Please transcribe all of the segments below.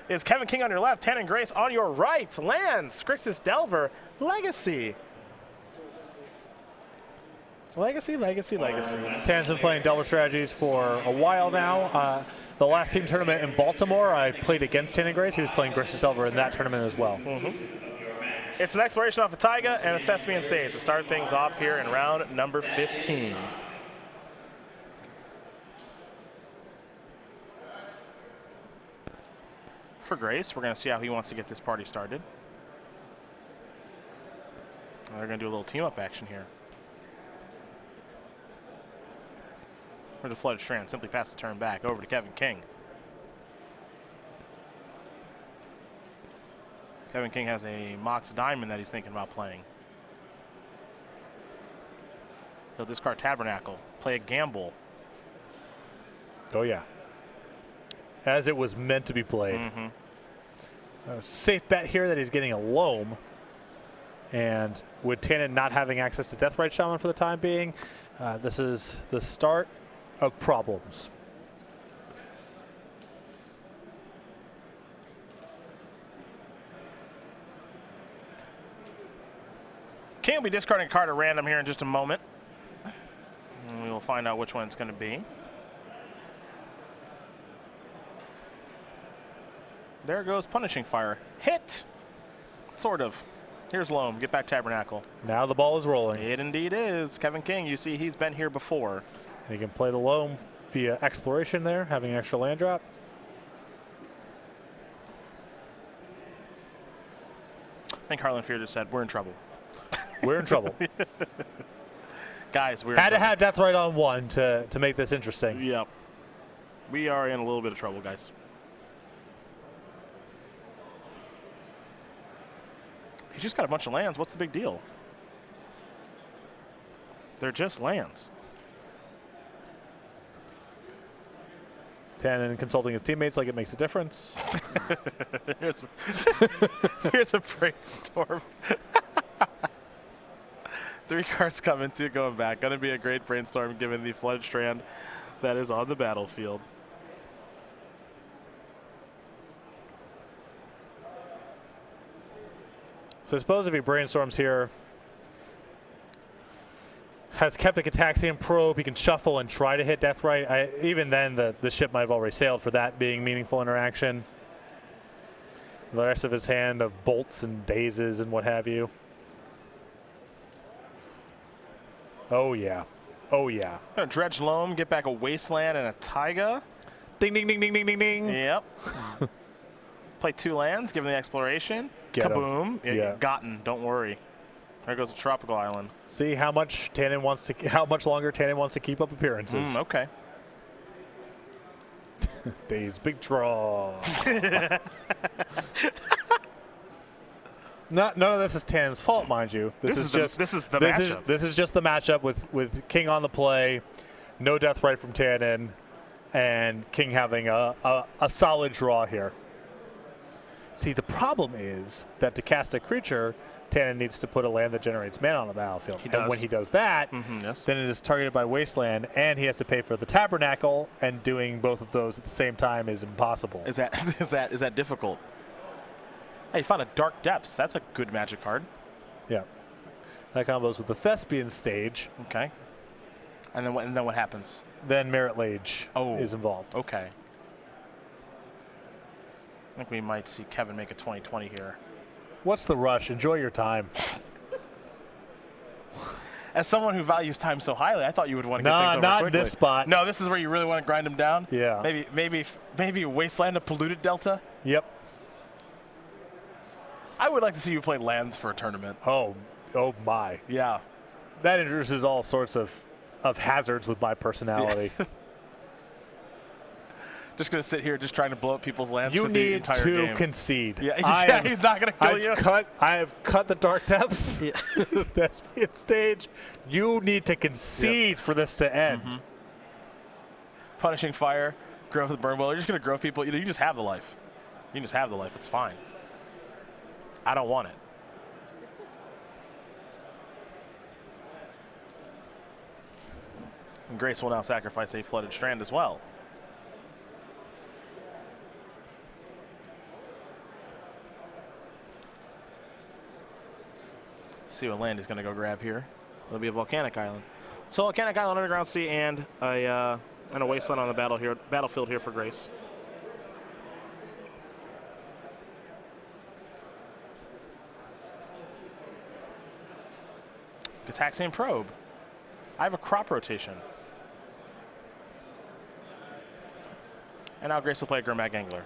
is Kevin King on your left, Tannen Grace on your right. Lands, Grixis Delver, Legacy. Legacy, Legacy, Legacy. Tannen's been playing Delver strategies for a while now. The last team tournament in Baltimore, I played against Tannen Grace. He was playing Grixis Delver in that tournament as well. It's an exploration off a Taiga and a Thespian stage to start things off here in round number 15. For Grace, we're going to see how he wants to get this party started. They're going to do a little team-up action here. For the Flooded Strand, simply pass the turn back over to Kevin King. Kevin King has a Mox Diamond that he's thinking about playing. He'll discard Tabernacle, play a gamble. Oh yeah. As it was meant to be played. A safe bet here that he's getting a Loam. And with Tannen not having access to Deathrite Shaman for the time being, this is the start of problems. King will be discarding a card at random here in just a moment. And we will find out which one it's going to be. There goes Punishing Fire. Hit! Sort of. Here's Loam. Get back Tabernacle. Now the ball is rolling. It indeed is. Kevin King, you see he's been here before. He can play the Loam via Exploration there, having an extra land drop. I think Harlan Fear just said, we're in trouble. We're in trouble. Guys, we're had to have Deathrite on one to make this interesting. Yep. We are in a little bit of trouble, guys. He just got a bunch of lands. What's the big deal? They're just lands. Tannen consulting his teammates like it makes a difference. Here's a brainstorm. 3 cards coming, 2 going back. Going to be a great brainstorm given the Flooded Strand that is on the battlefield. So I suppose if he brainstorms here, has kept a Cataxian Probe, he can shuffle and try to hit Deathrite. Even then, the ship might have already sailed for that being meaningful interaction. The rest of his hand of bolts and dazes and what have you. Oh yeah. Oh yeah. Gonna dredge Loam, get back a Wasteland and a Taiga. Ding ding ding ding ding ding ding. Yep. Play 2 lands, give him the exploration. Get Kaboom. Yeah. Gotten, don't worry. There goes a Tropical Island. See how much Tannen wants to, how much longer Tannen wants to keep up appearances. Okay. Days, big draw. None of this is Tannen's fault, mind you. This is just the matchup. This is just the matchup with King on the play, no Deathrite from Tannen, and King having a solid draw here. See, the problem is that to cast a creature, Tannen needs to put a land that generates mana on the battlefield. And when he does that, then it is targeted by Wasteland, and he has to pay for the Tabernacle, and doing both of those at the same time is impossible. Is that difficult? Hey, you found a Dark Depths. That's a good Magic card. Yeah. That combos with the Thespian stage. Okay. And then what happens? Then Merit Lage is involved. Okay. I think we might see Kevin make a 20-20 here. What's the rush? Enjoy your time. As someone who values time so highly, I thought you would want to get things over not quickly. in this spot. No, this is where you really want to grind him down? Yeah. Maybe Wasteland, a Polluted Delta? Yep. I would like to see you play lands for a tournament. Oh my. Yeah. That introduces all sorts of hazards with my personality. Just going to sit here just trying to blow up people's lands for the entire game. You need to concede. Yeah, he's not going to kill you. I have cut the Dark Depths. That's the stage. You need to concede for this to end. Punishing Fire, Growth with Burn Well. You're just going to grow people. You just have the life. You can just have the life. It's fine. I don't want it. And Grace will now sacrifice a Flooded Strand as well. Let's see what land he's going to go grab here. It'll be a volcanic island. So volcanic island, underground sea, and a wasteland on the battlefield here for Grace. Gitaxian Probe. I have a crop rotation. And now Grace will play Grimag Angler.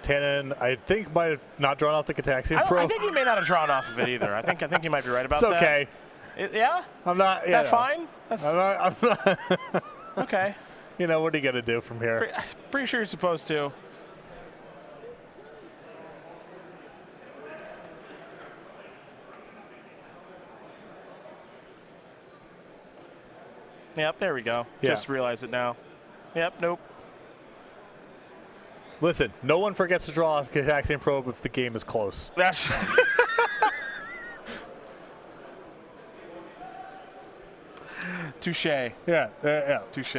Tannen, I think, might have not drawn off the Gitaxian Probe. I think he may not have drawn off of it either. I think you might be right about that. It's okay. Yeah? I'm not. Yeah, That's fine? I'm not. Okay. You know, what are you going to do from here? Pretty sure you're supposed to. Yep, there we go. Yeah. Just realize it now. Yep, nope. Listen, no one forgets to draw off Gitaxian Probe if the game is close. That's touche. Yeah. Touche.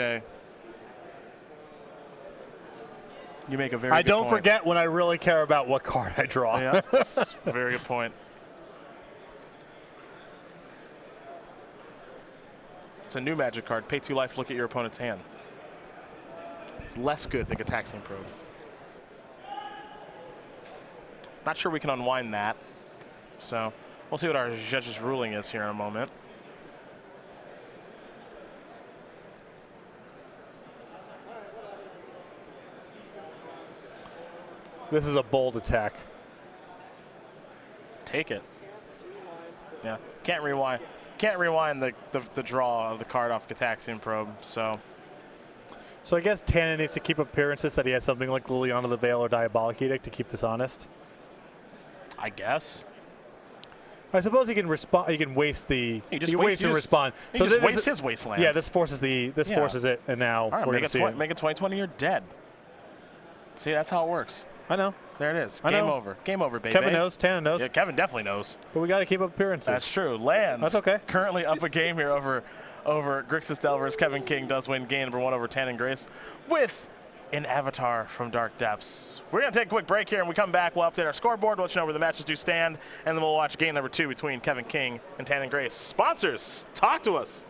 You make a very I good don't point. forget when I really care about what card I draw. Yeah, that's a very good point. It's a new Magic card. Pay 2 life, look at your opponent's hand. It's less good than Gitaxian Probe. Not sure we can unwind that. So we'll see what our judge's ruling is here in a moment. This is a bold attack. Take it. Yeah, can't rewind. Can't rewind the draw of the card off Gitaxian Probe, so. So I guess Tannen needs to keep appearances that he has something like Liliana the Veil or Diabolic Edict to keep this honest. I guess. I suppose he can respond. He can waste the. He waste to respond. He just wastes his wasteland. Yeah, this forces the. This forces it, and now all right, we're gonna see it. Make it 2020. You're dead. See, that's how it works. I know. There it is. Game over. Game over, baby. Kevin knows. Tannen knows. Yeah, Kevin definitely knows. But we got to keep up appearances. That's true. Lands. That's okay. Currently up a game here over Grixis Delvers. Kevin King does win game number 1 over Tannen Grace with an Avatar from Dark Depths. We're going to take a quick break here, and we come back. We'll update our scoreboard. We'll let you know where the matches do stand, and then we'll watch game number 2 between Kevin King and Tannen Grace. Sponsors, talk to us.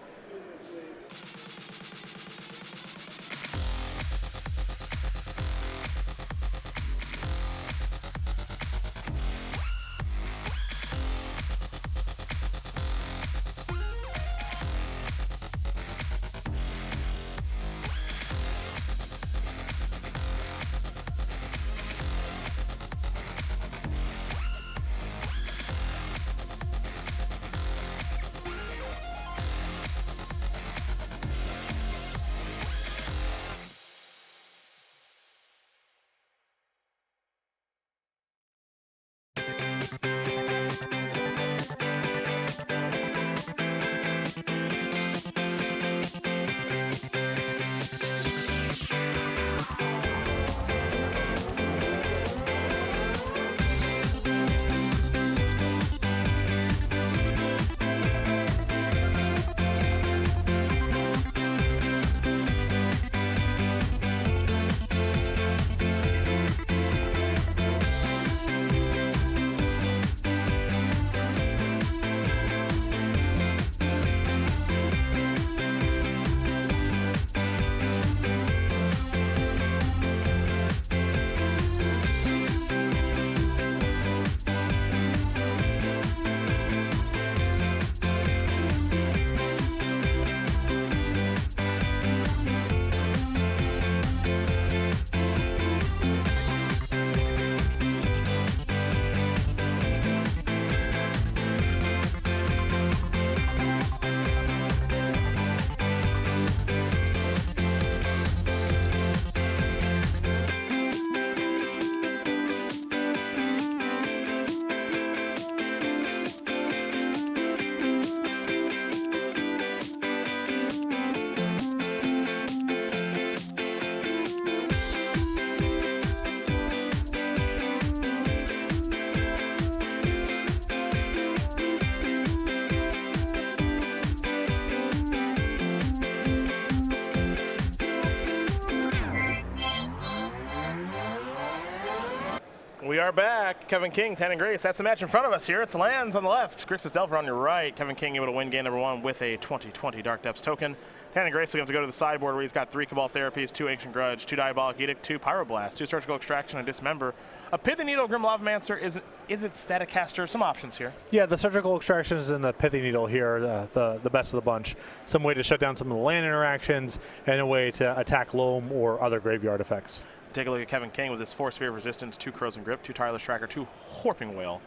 We are back. Kevin King, Tan and Grace. That's the match in front of us here. It's Lands on the left. Grixis Delver on your right. Kevin King able to win game number 1 with a 2020 Dark Depths token. Tan and Grace are going to go to the sideboard where he's got 3 Cabal Therapies, 2 Ancient Grudge, 2 Diabolic Edict, 2 Pyroblast, 2 Surgical Extraction, and Dismember. A Pithy Needle, Grim Lavamancer. Is it Static Caster? Some options here. Yeah, the Surgical Extractions and the Pithy Needle here, the best of the bunch. Some way to shut down some of the land interactions and a way to attack Loam or other graveyard effects. Take a look at Kevin King with his 4 Sphere of Resistance, 2 Crows and Grip, 2 Tireless Tracker, 2 Horping Whale,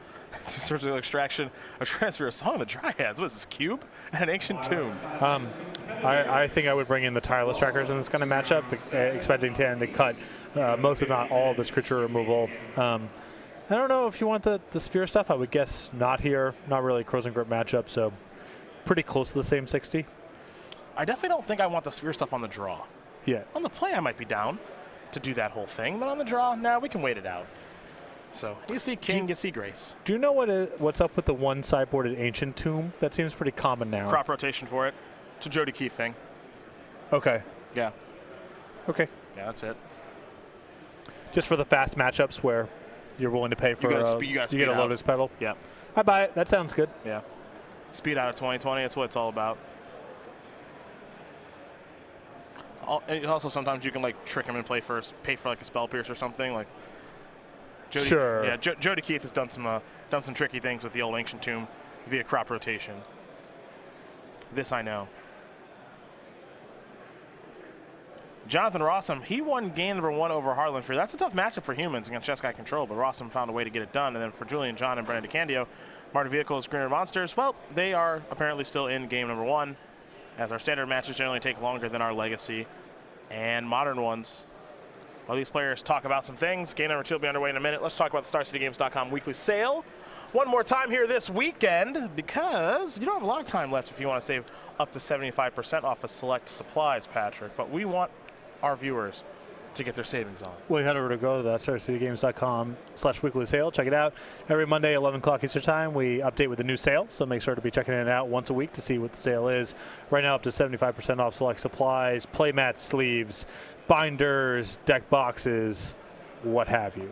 2 Surgical Extraction, a Transfer of Song of the Dryads. What is this, Cube? And an Ancient Tomb. I think I would bring in the Tireless Trackers in this kind of matchup, expecting Tan to cut most, if not all, of this creature removal. I don't know if you want the Sphere stuff. I would guess not here. Not really a Crows and Grip matchup, so pretty close to the same 60. I definitely don't think I want the Sphere stuff on the draw. Yeah. On the play, I might be down to do that whole thing, but on the draw, now we can wait it out. So you see King, you see Grace. Do you know what's up with the one sideboarded Ancient Tomb? That seems pretty common now. Crop rotation for it. It's a Jody Keith thing. Okay. Yeah. Okay. Yeah, that's it. Just for the fast matchups where you're willing to pay for you get a Lotus Petal. Yeah. I buy it. That sounds good. Yeah. Speed out of 2020. That's what it's all about. And also, sometimes you can like trick him and pay for like a Spell Pierce or something. Like Jody, sure. Yeah, Jody Keith has done some tricky things with the old Ancient Tomb via crop rotation. This I know. Jonathan Rosum, he won game number 1 over Heartland Fear. That's a tough matchup for humans against Jeskai Control, but Rosum found a way to get it done. And then for Julian John and Brendan DeCandio, Martin Vehicles, Greener Monsters, well, they are apparently still in game number 1, as our standard matches generally take longer than our Legacy and Modern ones. While these players talk about some things, game number 2 will be underway in a minute. Let's talk about the StarCityGames.com weekly sale one more time here this weekend, because you don't have a lot of time left if you want to save up to 75% off of select supplies, Patrick, but we want our viewers to get their savings on. Well, head over to go to the StarCityGames.com/weekly sale. Check it out. Every Monday, 11 o'clock Eastern Time, we update with a new sale, so make sure to be checking it out once a week to see what the sale is. Right now, up to 75% off select supplies, playmats, sleeves, binders, deck boxes, what have you.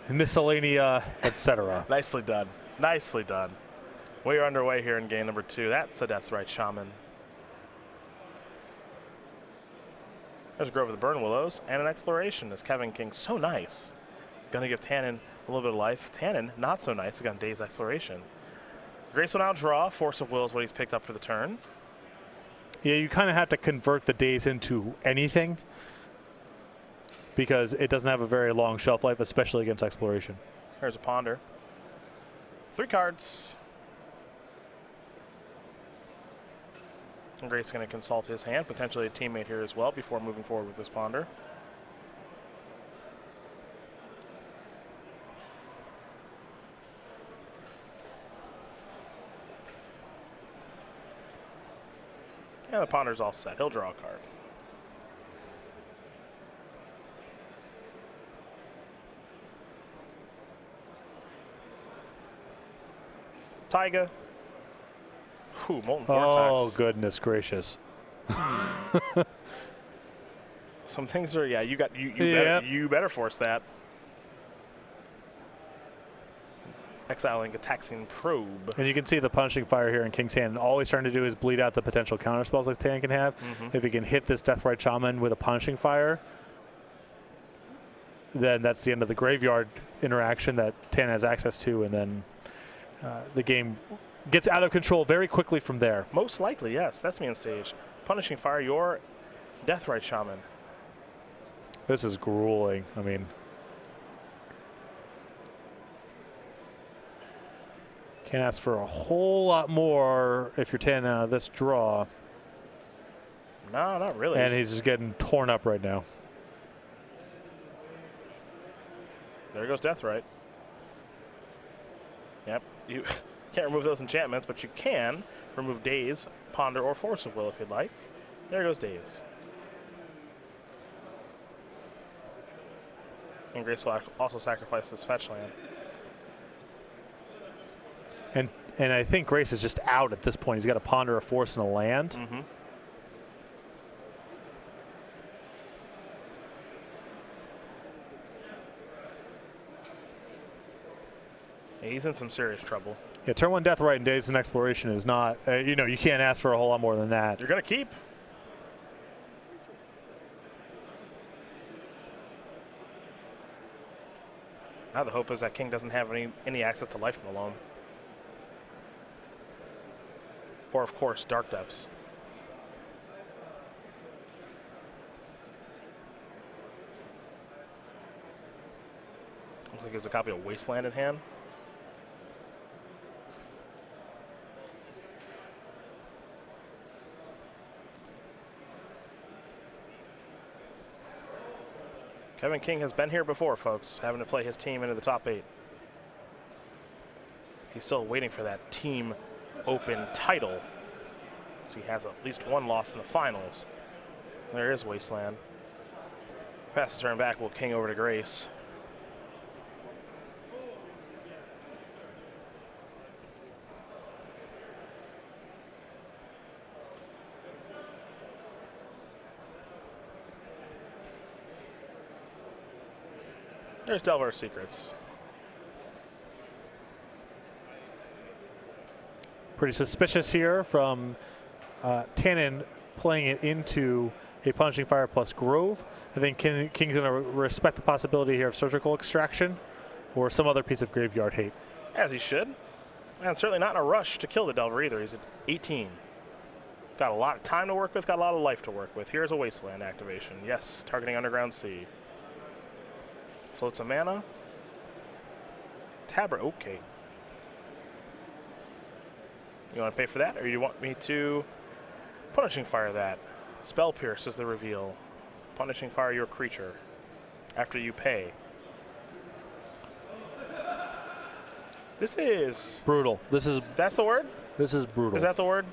Miscellanea, etc. Nicely done. Nicely done. We are underway here in game number 2. That's a Deathrite Shaman. There's a Grove of the Burn Willows and an Exploration. As Kevin King, so nice. Gonna give Tannen a little bit of life. Tannen, not so nice. Again, Day's Exploration. Grace will now draw. Force of Will is what he's picked up for the turn. Yeah, you kind of have to convert the Days into anything, because it doesn't have a very long shelf life, especially against Exploration. Here's a Ponder. 3 cards. And Grace's going to consult his hand, potentially a teammate here as well, before moving forward with this Ponder. Yeah, the Ponder's all set. He'll draw a card. Taiga. Ooh, Molten Vortex. Oh, goodness gracious. Some things are, yeah, you better force that. Exiling a Taxing Probe. And you can see the Punishing Fire here in King's hand. All he's trying to do is bleed out the potential counter spells like Tan can have. If he can hit this Deathrite Shaman with a Punishing Fire, then that's the end of the graveyard interaction that Tan has access to, and then the game gets out of control very quickly from there. Most likely, yes. That's me on stage. Punishing Fire, your Deathrite Shaman. This is grueling. I mean, can't ask for a whole lot more if you're Tan out of this draw. No, not really. And he's just getting torn up right now. There goes Deathrite. Yep. You can't remove those enchantments, but you can remove Daze, Ponder, or Force of Will if you'd like. There goes Daze. And Grace will also sacrifice his fetch land. And I think Grace is just out at this point. He's got a Ponder, a Force, and a land. He's in some serious trouble. Yeah, turn 1 Death Right and Days and Exploration is not, you know, you can't ask for a whole lot more than that. You're going to keep. Now the hope is that King doesn't have any access to life from the loam. Or, of course, Dark Depths. Looks like he has a copy of Wasteland in hand. Kevin King has been here before, folks, having to play his team into the top 8. He's still waiting for that team open title. So he has at least one loss in the finals. There is Wasteland. Pass the turn back, will King over to Grace. There's Delver Secrets. Pretty suspicious here from Tannen playing it into a Punishing Fire plus Grove. I think King's going to respect the possibility here of Surgical Extraction or some other piece of graveyard hate. As he should. And certainly not in a rush to kill the Delver either. He's at 18. Got a lot of time to work with, got a lot of life to work with. Here's a Wasteland activation. Yes, targeting Underground Sea. Floats a mana. Tabra, okay. You want to pay for that, or you want me to Punishing Fire that? Spell Pierce is the reveal. Punishing Fire your creature after you pay. This is brutal. That's the word? This is brutal. Is that the word?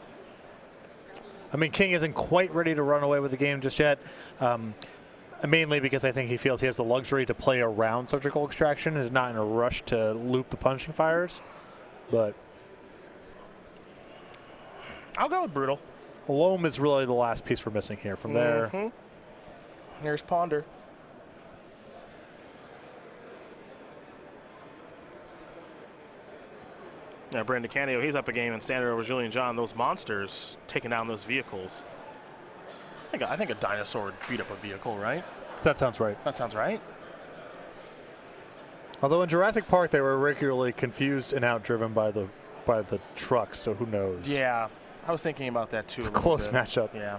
I mean, King isn't quite ready to run away with the game just yet. Mainly because I think he feels he has the luxury to play around Surgical Extraction, is not in a rush to loop the Punishing Fires. But I'll go with brutal. Loam is really the last piece we're missing here. From there, here's Ponder. Now, Brandon DeCandio, he's up a game and standard over Julian John. Those monsters taking down those vehicles. I think a dinosaur would beat up a vehicle, right? That sounds right. That sounds right. Although in Jurassic Park they were regularly confused and outdriven by the trucks, so who knows? Yeah, I was thinking about that too. It's a close matchup. Yeah.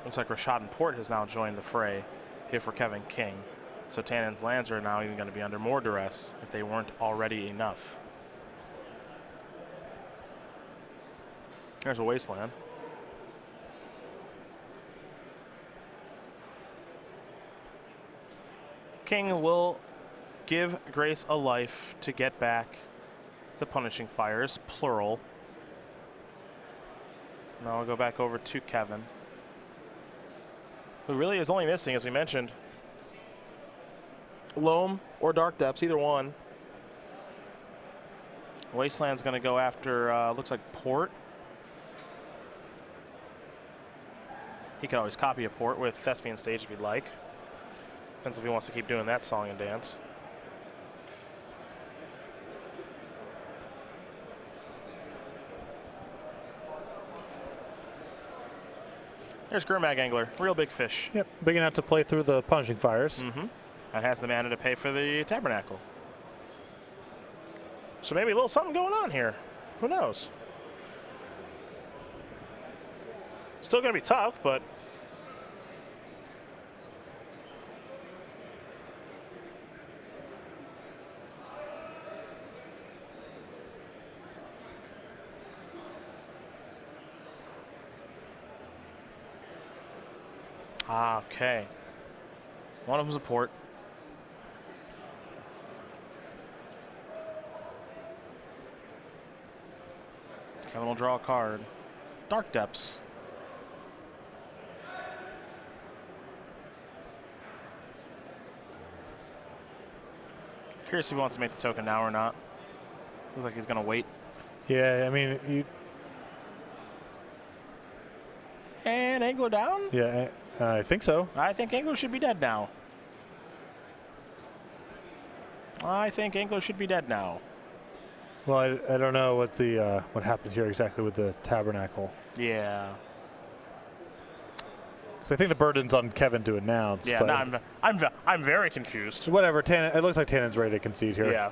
Looks like Rashad and Port has now joined the fray here for Kevin King. So Tannen's lands are now even going to be under more duress if they weren't already enough. There's a Wasteland. King will give Grace a life to get back the Punishing Fires, plural. Now I'll go back over to Kevin, who really is only missing, as we mentioned, Loam or Dark Depths, either one. Wasteland's going to go after, looks like Port. He could always copy a Port with Thespian Stage if he'd like. Depends if he wants to keep doing that song and dance. There's Gurmag Angler, real big fish. Yep, big enough to play through the Punishing Fires. And has the mana to pay for the Tabernacle. So maybe a little something going on here. Who knows? Still going to be tough, but okay. One of them's a Port. Kevin will draw a card. Dark Depths. Curious if he wants to make the token now or not. Looks like he's going to wait. Yeah, I mean, And Angler down? Yeah, I think so. I think Angler should be dead now. I think Angler should be dead now. Well, I don't know what happened here exactly with the Tabernacle. Yeah. So I think the burden's on Kevin to announce. Yeah, no, I'm very confused. Whatever. It looks like Tannen's ready to concede here. Yeah.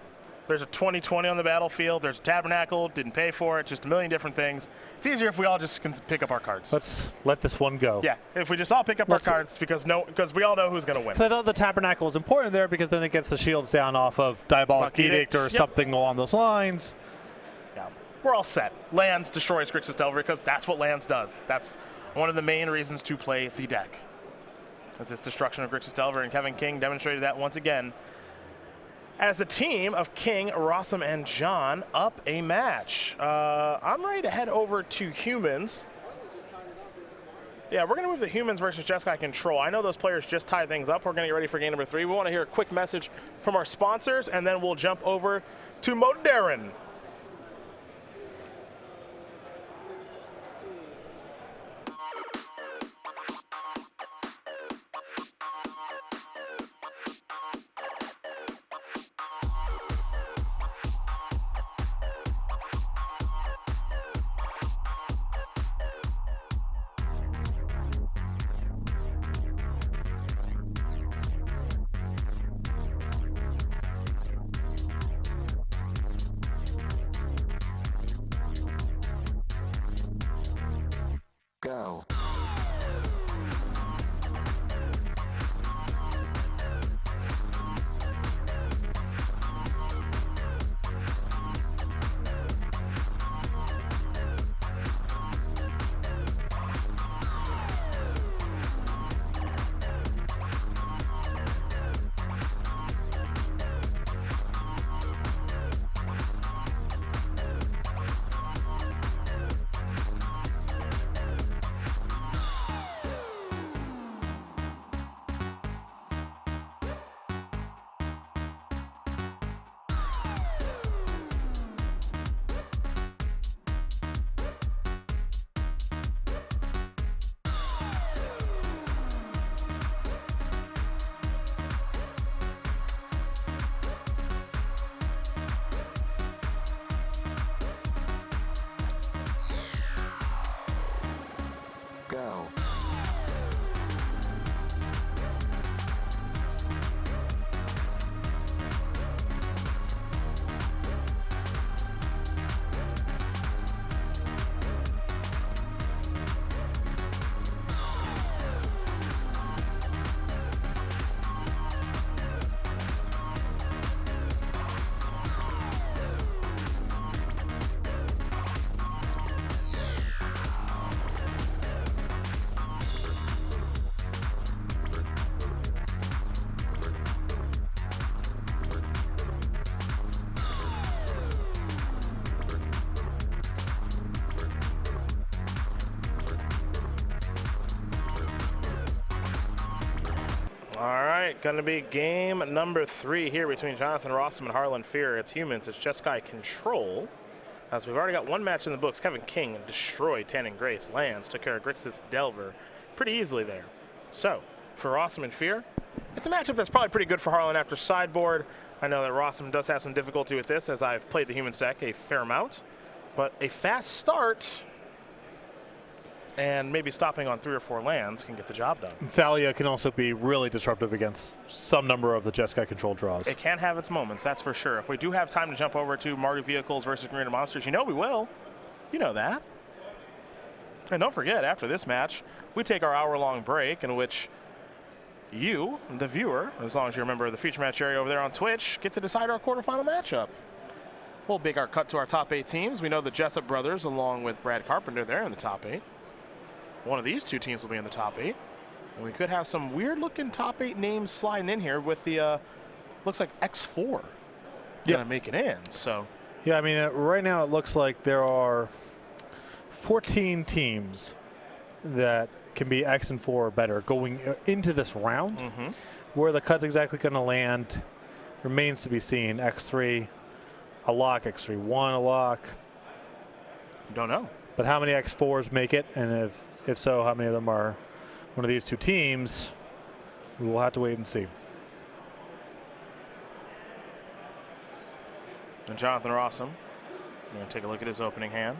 There's a 2020 on the battlefield. There's a Tabernacle. Didn't pay for it. Just a million different things. It's easier if we all just can pick up our cards. Let's let this one go. Yeah. If we just all pick up our cards because we all know who's going to win. Because I thought the Tabernacle was important there because then it gets the shields down off of Diabolic Edict or something along those lines. Yeah. We're all set. Lands destroys Grixis Delver because that's what Lands does. That's one of the main reasons to play the deck. It's this destruction of Grixis Delver, and Kevin King demonstrated that once again as the team of King, Rosum, and John up a match. I'm ready to head over to humans. Yeah, we're going to move the humans versus Jeskai Control. I know those players just tied things up. We're going to get ready for game number 3. We want to hear a quick message from our sponsors, and then we'll jump over to Modern. Go. Go. All right, going to be game number 3 here between Jonathan Rosum and Harlan Fear. It's humans, it's Jeskai Control. As we've already got one match in the books, Kevin King destroyed Tanning Grace. Lands took care of Grixis Delver pretty easily there. So, for Rosum and Fear, it's a matchup that's probably pretty good for Harlan after sideboard. I know that Rosum does have some difficulty with this as I've played the humans deck a fair amount. But a fast start and maybe stopping on 3 or 4 lands can get the job done. Thalia can also be really disruptive against some number of the Jeskai Control draws. It can have its moments, that's for sure. If we do have time to jump over to Mardu Vehicles versus Green Monsters, you know we will. You know that. And don't forget, after this match, we take our hour-long break in which you, the viewer, as long as you're a member of the feature match area over there on Twitch, get to decide our quarterfinal matchup. We'll make our cut to our top 8 teams. We know the Jessup brothers, along with Brad Carpenter, they're in the top 8. One of these 2 teams will be in the top 8. And we could have some weird-looking top 8 names sliding in here with the, looks like X4 gonna make it in, so. Yeah, I mean, right now it looks like there are 14 teams that can be X and 4 or better going into this round. Where the cut's exactly gonna land remains to be seen. X3, a lock, X3-1, a lock. Don't know. But how many X4s make it? And If so, how many of them are one of these two teams? We will have to wait and see. And Jonathan Rosum, we're going to take a look at his opening hand.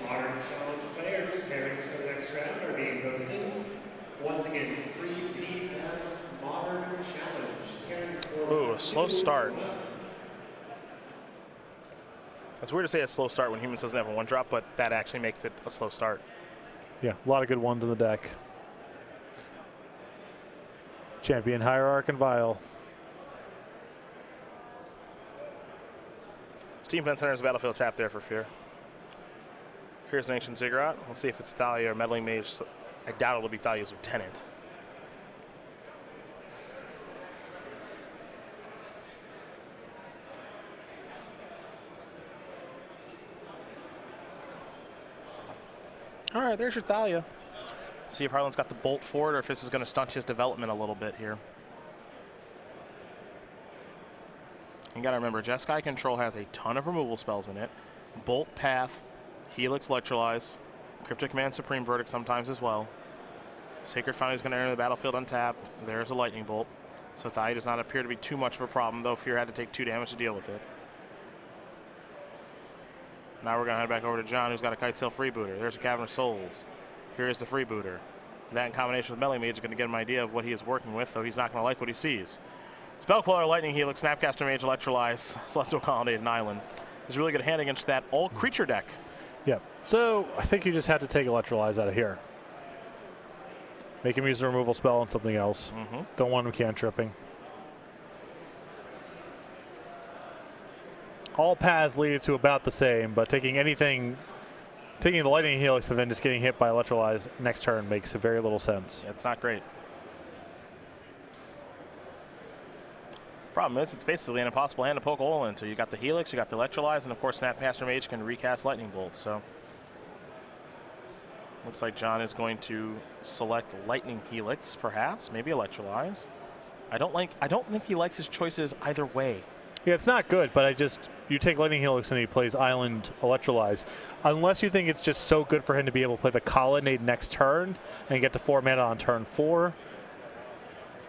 Modern Challenge players, pairings for the next round are being posted. Once again, 3 p.m. Modern Challenge. Pairings for Ooh, a slow start. It's weird to say a slow start when Humans doesn't have a 1-drop, but that actually makes it a slow start. Yeah, a lot of good ones in the deck. Champion, Hierarch, and Vial. Steam Pen Center's Battlefield tap there for Fear. Here's an Ancient Ziggurat. Let's see if it's Thalia or Meddling Mage. I doubt it'll be Thalia's Lieutenant. All right, there's your Thalia. See if Harlan's got the bolt for it or if this is going to stunt his development a little bit here. You got to remember, Jeskai Control has a ton of removal spells in it. Bolt, Path, Helix, Electrolyze, Cryptic Command, Supreme Verdict sometimes as well. Sacred Foundry is going to enter the battlefield untapped. There's a Lightning Bolt. So Thalia does not appear to be too much of a problem, though Fear had to take 2 damage to deal with it. Now we're going to head back over to John, who's got a Kitesail Freebooter. There's a Cavern of Souls. Here is the Freebooter. That in combination with Meddling Mage is going to get him an idea of what he is working with, though he's not going to like what he sees. Spellqueller, Lightning Helix, Snapcaster Mage, Electrolyze, Celestial Colonnade, and Island. Is a really good hand against that all-creature deck. Yeah, so I think you just had to take Electrolyze out of here. Make him use a removal spell on something else. Don't want him cantripping. All paths lead to about the same, but taking the Lightning Helix and then just getting hit by Electrolyze next turn makes very little sense. Yeah, it's not great. Problem is, it's basically an impossible hand to poke a hole into. You got the Helix, you got the Electrolyze, and of course Snapcaster Mage can recast Lightning Bolt. So looks like John is going to select Lightning Helix, perhaps, maybe Electrolyze. I don't think he likes his choices either way. Yeah, it's not good, but you take Lightning Helix and he plays Island Electrolyze. Unless you think it's just so good for him to be able to play the Colonnade next turn and get to 4 mana on turn 4.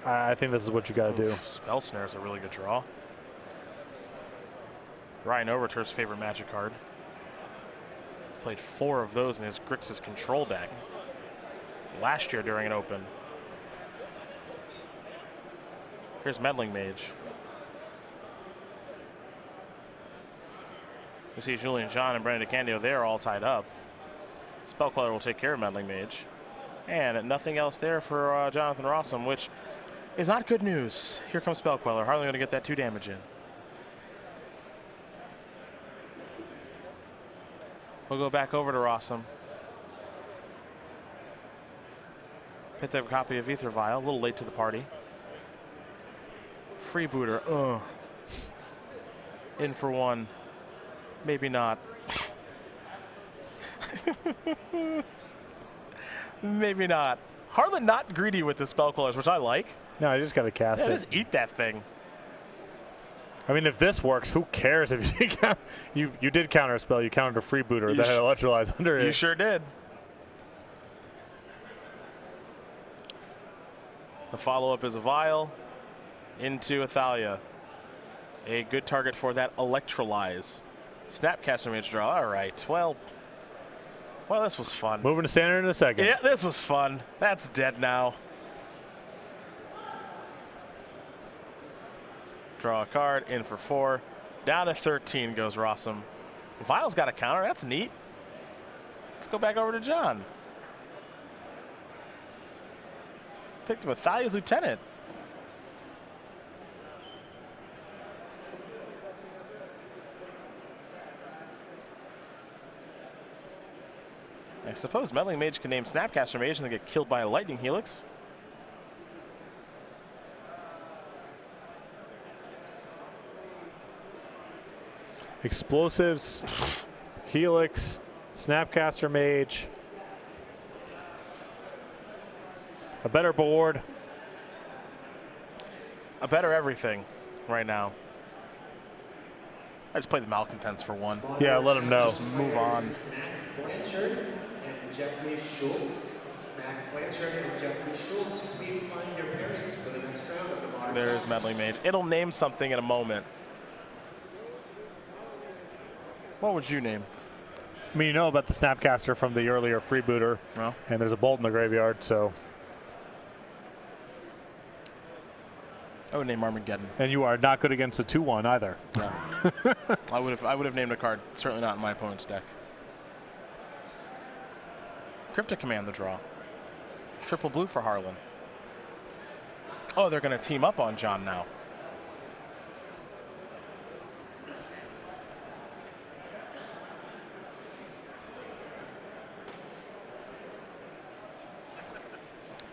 I think this is what you got to do. Spell Snare is a really good draw. Ryan Overtur's favorite Magic card. Played 4 of those in his Grixis control deck last year during an open. Here's Meddling Mage. You see Julian John and Brandon DeCandio, they're all tied up. Spellqueller will take care of Meddling Mage. And nothing else there for Jonathan Rosum, which is not good news. Here comes Spellqueller. Hardly going to get that 2 damage in. We'll go back over to Rosum. Picked up a copy of Aether Vial, a little late to the party. Freebooter, in for 1. Maybe not. Maybe not. Harlan not greedy with the Spellquellers, which I like. No, I just got to cast it. Just eat that thing. I mean, if this works, who cares if you you did counter a spell. You countered a Freebooter that had Electrolyze under it. You sure did. The follow-up is a Vial into a Thalia. A good target for that Electrolyze. Snapcaster Mage draw. All right. Well, this was fun. Moving to standard in a second. Yeah, this was fun. That's dead now. Draw a card, in for 4. Down to 13 goes Rosum. Vial's got a counter. That's neat. Let's go back over to John. Picked him with Thalia's Lieutenant. I suppose Meddling Mage can name Snapcaster Mage and then get killed by a Lightning Helix. Explosives, Helix, Snapcaster Mage. A better board. a better everything right now. I just play the malcontents for one. Yeah, let them know. Just move on. Mac Blanchard and Jeffrey Schultz. Mac Blanchard and Jeffrey Schultz, please find your pairings for the next round of the Modern There's Challenge. Meddling Mage. It'll name something in a moment. What would you name? I mean, you know about the Snapcaster from the earlier freebooter, No. and there's a bolt in the graveyard, so. I would name Armageddon. And you are not good against a 2/1 either. No. I would have named a card. Certainly not in my opponent's deck. Cryptic Command the draw. Triple blue for Harlan. Oh, they're going to team up on John now.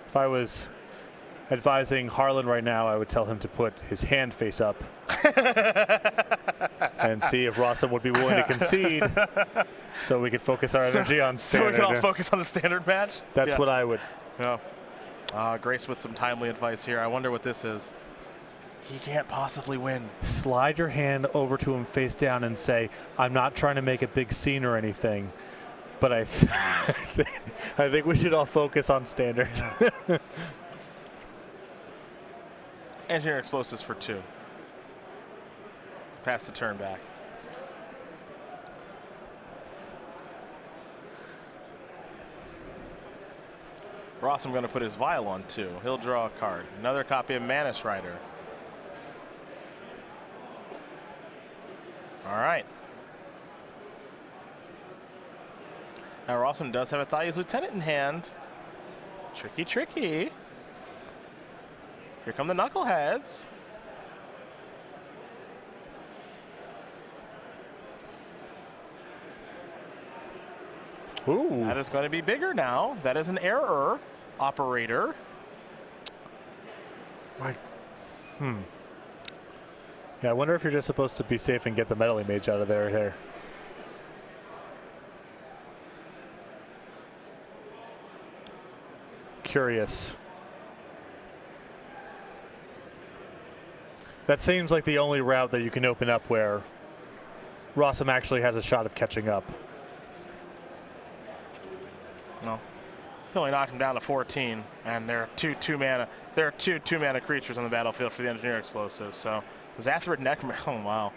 If I was advising Harlan right now, I would tell him to put his hand face up and see if Rosum would be willing to concede so we could focus our energy on standard. So we can all focus on the standard match? That's what I would. Yeah. Grace with some timely advice here. I wonder what this is. He can't possibly win. Slide your hand over to him face down and say, I'm not trying to make a big scene or anything, but I think we should all focus on standard. Engineer explosives for 2. Pass the turn back. Rosum going to put his vial on 2. He'll draw a card. Another copy of Manus Rider. All right. Now Rosum does have a Thalia's Lieutenant in hand. Tricky, tricky. Here come the Knuckleheads. Ooh. That is going to be bigger now. That is an error, operator. Yeah, I wonder if you're just supposed to be safe and get the Meddling Mage out of there here. Curious. That seems like the only route that you can open up where Rosum actually has a shot of catching up. No. He only knocked him down to 14, and there are two two-mana creatures on the battlefield for the Engineer explosives. So Zathrid Necromancer. Oh wow.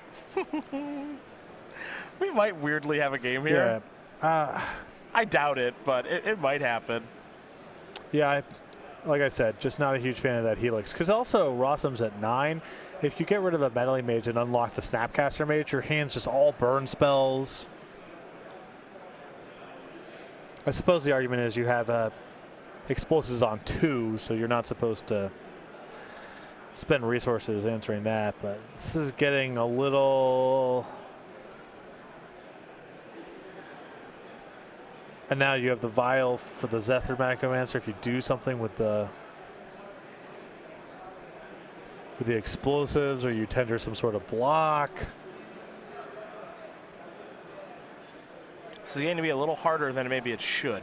We might weirdly have a game here. Yeah. I doubt it, but it might happen. Yeah, like I said, just not a huge fan of that Helix. Because also Rosum's at 9. If you get rid of the Meddling Mage and unlock the Snapcaster Mage, your hand's just all burn spells. I suppose the argument is you have explosives on 2, so you're not supposed to spend resources answering that. But this is getting a little... And now you have the vial for the Zethar Necromancer if you do something with the explosives, or you tender some sort of block. This is going to be a little harder than maybe it should.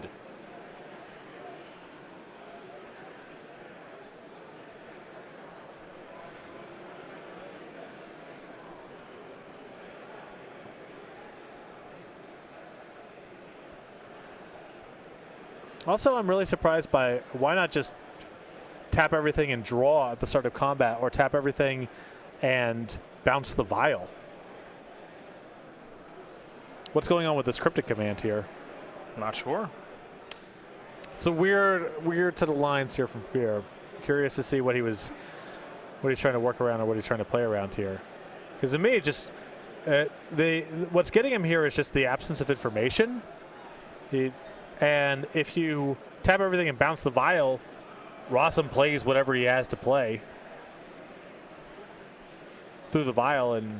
Also, I'm really surprised by why not just tap everything and draw at the start of combat, or tap everything and bounce the vial. What's going on with this Cryptic Command here? Not sure. It's a weird set of lines here from Fear. Curious to see what he's trying to work around or what he's trying to play around here. Because to me, just what's getting him here is just the absence of information. And if you tap everything and bounce the vial, Rosum plays whatever he has to play through the vial, and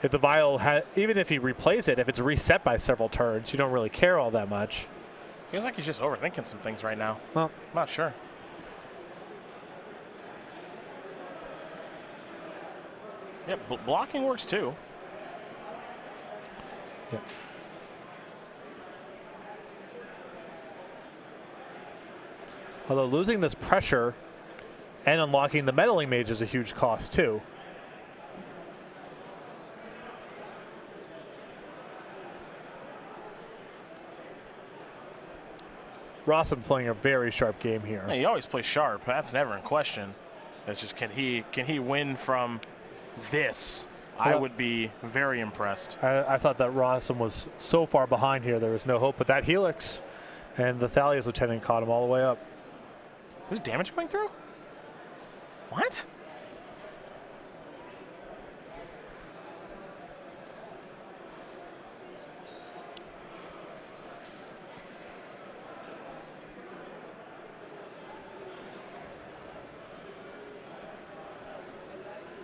if the vial even if he replays it, if it's reset by several turns, you don't really care all that much. Feels like he's just overthinking some things right now. Well, I'm not sure. Yeah, blocking works too. yeah. Although losing this pressure And unlocking the meddling mage is a huge cost too. Rosum playing a very sharp game here. Yeah, he always plays sharp. That's never in question. It's just can he win from this? I would be very impressed. I thought that Rosum was so far behind here, there was no hope. But that Helix and the Thalia's Lieutenant caught him all the way up. Is damage going through? What?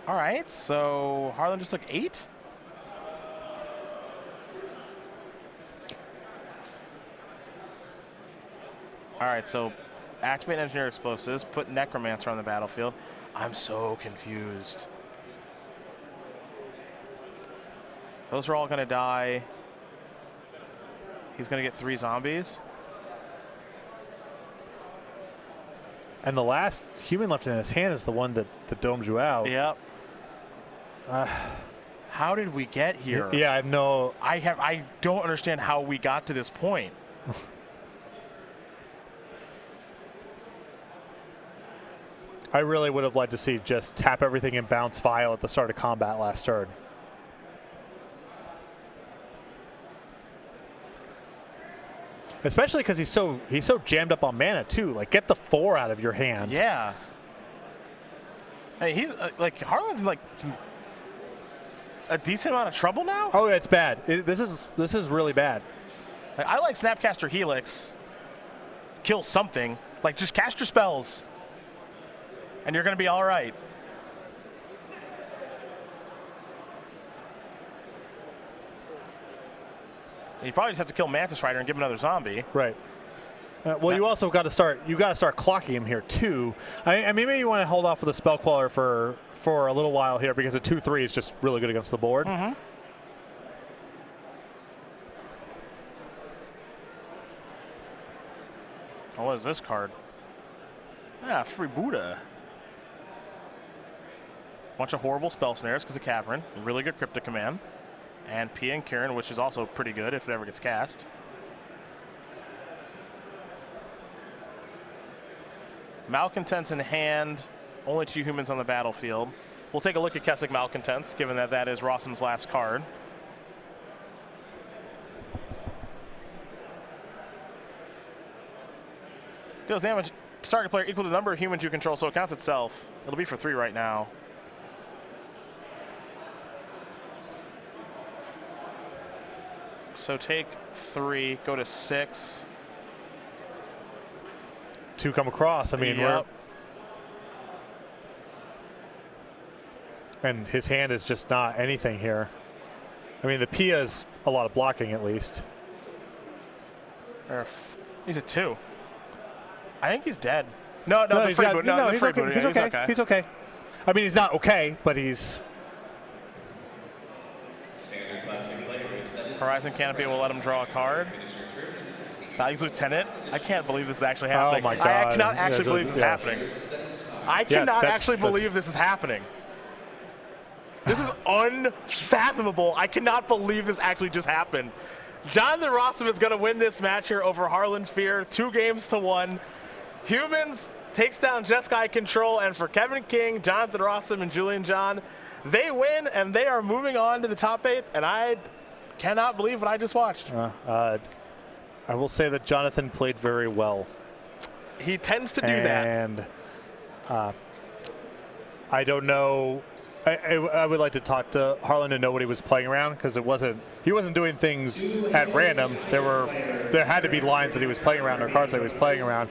All right, so Harlan just took 8? All right, so activate Engineer Explosives, put Necromancer on the battlefield. I'm so confused. Those are all going to die. He's going to get 3 zombies. And the last human left in his hand is the one that domed you out. Yep. How did we get here? Yeah, I have no. I don't understand how we got to this point. I really would have liked to see just tap everything and bounce File at the start of combat last turn. Especially because he's so jammed up on mana too. Like, get the 4 out of your hand. Yeah. Hey, he's like Harlan's in like a decent amount of trouble now. Oh, it's bad. This is really bad. Like, I like Snapcaster Helix. Kill something. Like, just cast your spells, and you're gonna be all right. You probably just have to kill Mantis Rider and give him another zombie. Right. Well, you also got to start. You got to start clocking him here too. I mean, maybe you want to hold off with the Spell Queller for a little while here because a 2/3 is just really good against the board. Mm-hmm. Oh, what is this card? Ah, free Buddha. Bunch of horrible spell snares because of Cavern. Really good Cryptic Command. And Pia and Kieran, which is also pretty good if it ever gets cast. Malcontents in hand, only 2 humans on the battlefield. We'll take a look at Kessig Malcontents, given that that is Rosum's last card. Deals damage to target player equal to the number of humans you control, so it counts itself. It'll be for 3 right now. So take 3, go to 6. 2 come across. I mean, yep. And his hand is just not anything here. I mean, the Pia's a lot of blocking at least. He's a 2. I think he's dead. No, the he's free boot. No, the he's free okay. boot. He's Yeah, okay. He's okay. I mean, he's not okay, but he's. Horizon Canopy will let him draw a card. Thalia's Lieutenant. I can't believe this is actually happening. Oh my God. I cannot actually believe this is happening. I cannot actually believe this is happening. This is unfathomable. I cannot believe this actually just happened. Jonathan Rosum is going to win this match here over Harlan Fear, 2-1. Humans takes down Jeskai Control, and for Kevin King, Jonathan Rosum, and Julian John, they win, and they are moving on to the top 8, and I cannot believe what I just watched. I will say that Jonathan played very well. He tends to do that. And I don't know. I would like to talk to Harlan to know what he was playing around, because he wasn't doing things at random. There had to be lines that he was playing around or cards that he was playing around.